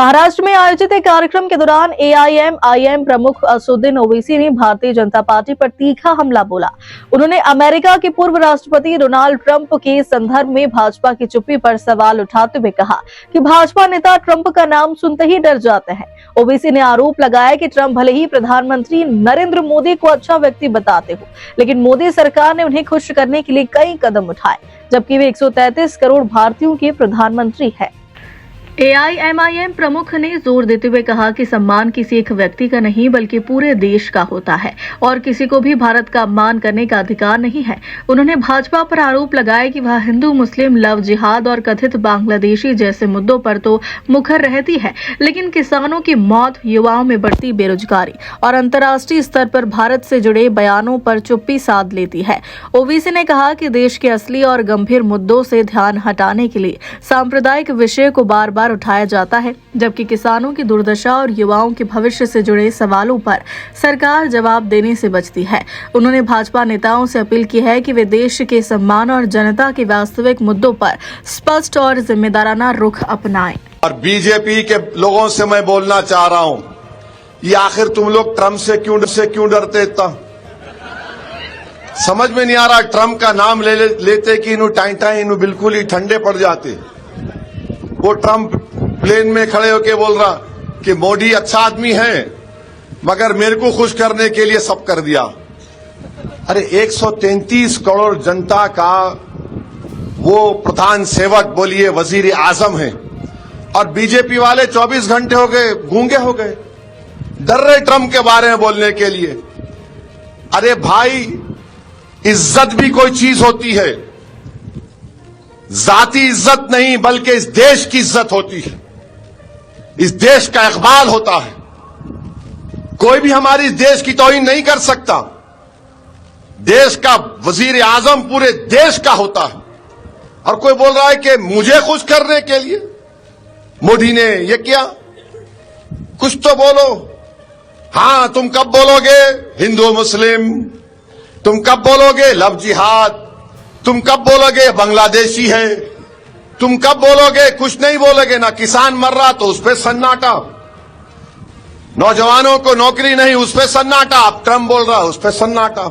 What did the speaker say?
महाराष्ट्र में आयोजित एक कार्यक्रम के दौरान एआईएमआईएम प्रमुख असदुद्दीन ओवैसी ने भारतीय जनता पार्टी पर तीखा हमला बोला। उन्होंने अमेरिका के पूर्व राष्ट्रपति डोनाल्ड ट्रंप के संदर्भ में भाजपा की चुप्पी पर सवाल उठाते हुए कहा कि भाजपा नेता ट्रंप का नाम सुनते ही डर जाते हैं। ओवैसी ने आरोप लगाया कि ट्रंप भले ही प्रधानमंत्री नरेंद्र मोदी को अच्छा व्यक्ति बताते हो, लेकिन मोदी सरकार ने उन्हें खुश करने के लिए कई कदम उठाए, जबकि वे 133 करोड़ भारतीयों के प्रधानमंत्री हैं। एआईएमआईएम प्रमुख ने जोर देते हुए कहा कि सम्मान किसी एक व्यक्ति का नहीं बल्कि पूरे देश का होता है और किसी को भी भारत का अपमान करने का अधिकार नहीं है। उन्होंने भाजपा पर आरोप लगाया कि वह हिंदू मुस्लिम लव जिहाद और कथित बांग्लादेशी जैसे मुद्दों पर तो मुखर रहती है, लेकिन किसानों की मौत, युवाओं में बढ़ती बेरोजगारी और अंतर्राष्ट्रीय स्तर पर भारत से जुड़े बयानों पर चुप्पी साध लेती है। ओवैसी ने कहा कि देश के असली और गंभीर मुद्दों से ध्यान हटाने के लिए सांप्रदायिक विषय को बार बार उठाया जाता है, जबकि किसानों की दुर्दशा और युवाओं के भविष्य से जुड़े सवालों पर सरकार जवाब देने से बचती है। उन्होंने भाजपा नेताओं से अपील की है कि वे देश के सम्मान और जनता के वास्तविक मुद्दों पर स्पष्ट और जिम्मेदाराना रुख अपनाएं। और बीजेपी के लोगों से मैं बोलना चाह रहा हूं, ये आखिर तुम लोग ट्रंप से क्यों डरते इतना? समझ में नहीं आ रहा। ट्रंप का नाम लेते कि इन्हों टाई इन्हों बिल्कुल ही ठंडे पड़ जाते। वो ट्रंप प्लेन में खड़े होके बोल रहा कि मोदी अच्छा आदमी है, मगर मेरे को खुश करने के लिए सब कर दिया। अरे 133 करोड़ जनता का वो प्रधान सेवक बोलिए वजीर आजम है, और बीजेपी वाले 24 घंटे हो गए गूंगे हो गए, डर रहे ट्रंप के बारे में बोलने के लिए। अरे भाई, इज्जत भी कोई चीज होती है, जाती इज्जत नहीं बल्कि इस देश की इज्जत होती है, इस देश का इकबाल होता है। कोई भी हमारी इस देश की तौहीन नहीं कर सकता। देश का वजीर आजम पूरे देश का होता है, और कोई बोल रहा है कि मुझे खुश करने के लिए मोदी ने ये किया। कुछ तो बोलो। हां, तुम कब बोलोगे हिंदू मुस्लिम? तुम कब बोलोगे लव जिहाद? तुम कब बोलोगे बांग्लादेशी है? तुम कब बोलोगे? कुछ नहीं बोलोगे ना। किसान मर रहा तो उस पर सन्नाटा, नौजवानों को नौकरी नहीं उस पर सन्नाटा, अब ट्रंप बोल रहा उस पर सन्नाटा।